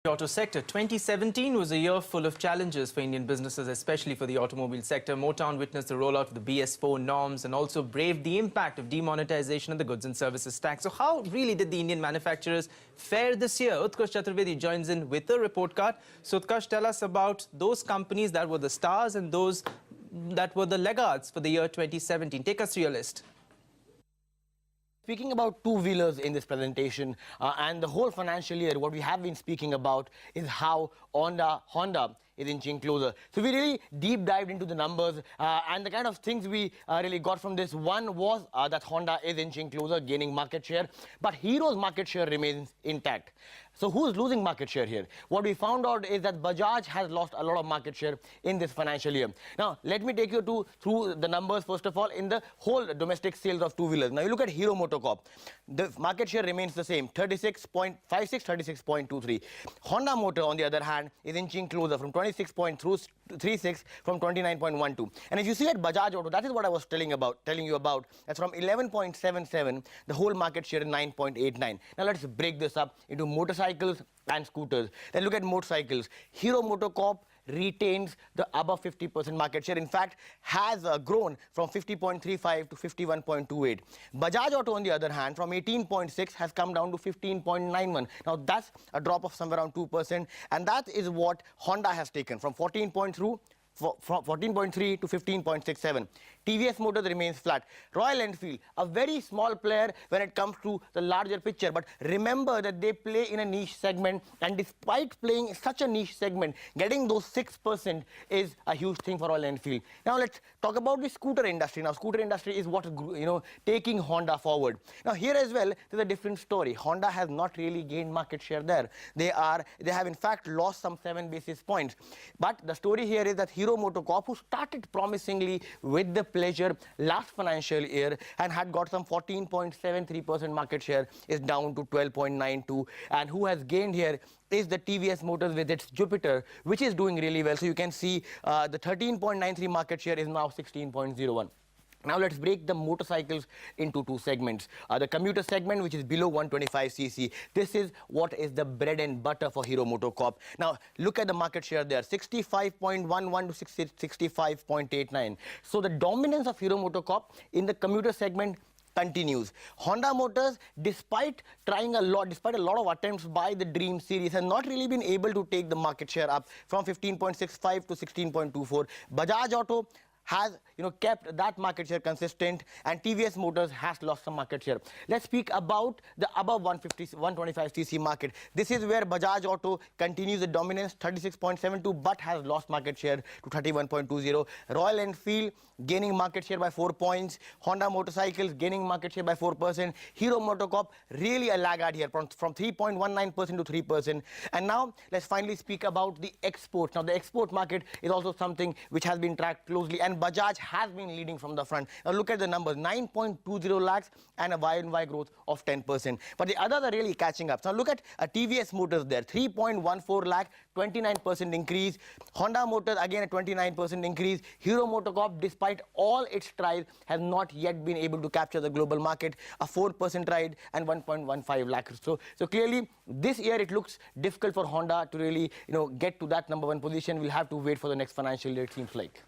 The auto sector. 2017 was a year full of challenges for Indian businesses, especially for the automobile sector. Motown witnessed the rollout of the BS4 norms and also braved the impact of demonetisation of the goods and services tax. So how really did the Indian manufacturers fare this year? Uttkarsh Chaturvedi joins in with a report card. So Uttkarsh, tell us about those companies that were the stars and those that were the laggards for the year 2017. Take us through your list. Speaking about two-wheelers in this presentation and the whole financial year, what we have been speaking about is how Honda is inching closer. So we really deep dived into the numbers and the kind of things we really got from this. One was that Honda is inching closer, gaining market share, but Hero's market share remains intact. So who's losing market share here? What we found out is that Bajaj has lost a lot of market share in this financial year. Now, let me take you through the numbers, first of all, in the whole domestic sales of two-wheelers. Now, you look at Hero MotoCorp. The market share remains the same, 36.56, 36.23. Honda Motor, on the other hand, is inching closer from 26.36 from 29.12. And if you see at Bajaj Auto, that is what I was telling you about. That's from 11.77, the whole market share is 9.89. Now, let's break this up into motorcycles and scooters. Then look at motorcycles. Hero MotoCorp retains the above 50% market share. In fact, has grown from 50.35 to 51.28. Bajaj Auto, on the other hand, from 18.6 has come down to 15.91. Now, that's a drop of somewhere around 2%. And that is what Honda has taken from 14.3 to 15.67. TVS Motors remains flat. Royal Enfield, a very small player when it comes to the larger picture. But remember that they play in a niche segment. And despite playing in such a niche segment, getting those 6% is a huge thing for Royal Enfield. Now, let's talk about the scooter industry. Now, scooter industry is what, taking Honda forward. Now, here as well, there's a different story. Honda has not really gained market share there. They have, in fact, lost some 7 basis points. But the story here is that Hero MotoCorp, who started promisingly with the pleasure last financial year and had got some 14.73% market share, is down to 12.92. And who has gained here is the TVS Motors with its Jupiter, which is doing really well. So you can see the 13.93 market share is now 16.01. Now let's break the motorcycles into two segments. The commuter segment, which is below 125cc. This is what is the bread and butter for Hero MotoCorp. Now look at the market share there, 65.11 to 65.89. So the dominance of Hero MotoCorp in the commuter segment continues. Honda Motors, despite trying a lot, despite a lot of attempts by the Dream series, has not really been able to take the market share up from 15.65 to 16.24. Bajaj Auto has kept that market share consistent, and TVS Motors has lost some market share. Let's speak about the above 125cc market. This is where Bajaj Auto continues the dominance, 36.72, but has lost market share to 31.20. Royal Enfield gaining market share by 4 points. Honda Motorcycles gaining market share by 4%. Hero MotoCorp really a laggard here from 3.19% to 3%. And now let's finally speak about the exports. Now the export market is also something which has been tracked closely, and Bajaj has been leading from the front. Now look at the numbers, 9.20 lakhs and a Y&Y growth of 10%. But the others are really catching up. So now look at TVS Motors there, 3.14 lakh, 29% increase. Honda Motors again a 29% increase. Hero MotoCorp, despite all its tries, has not yet been able to capture the global market, a 4% ride and 1.15 lakh. So clearly this year it looks difficult for Honda to really get to that #1 position. We'll have to wait for the next financial year, it seems like.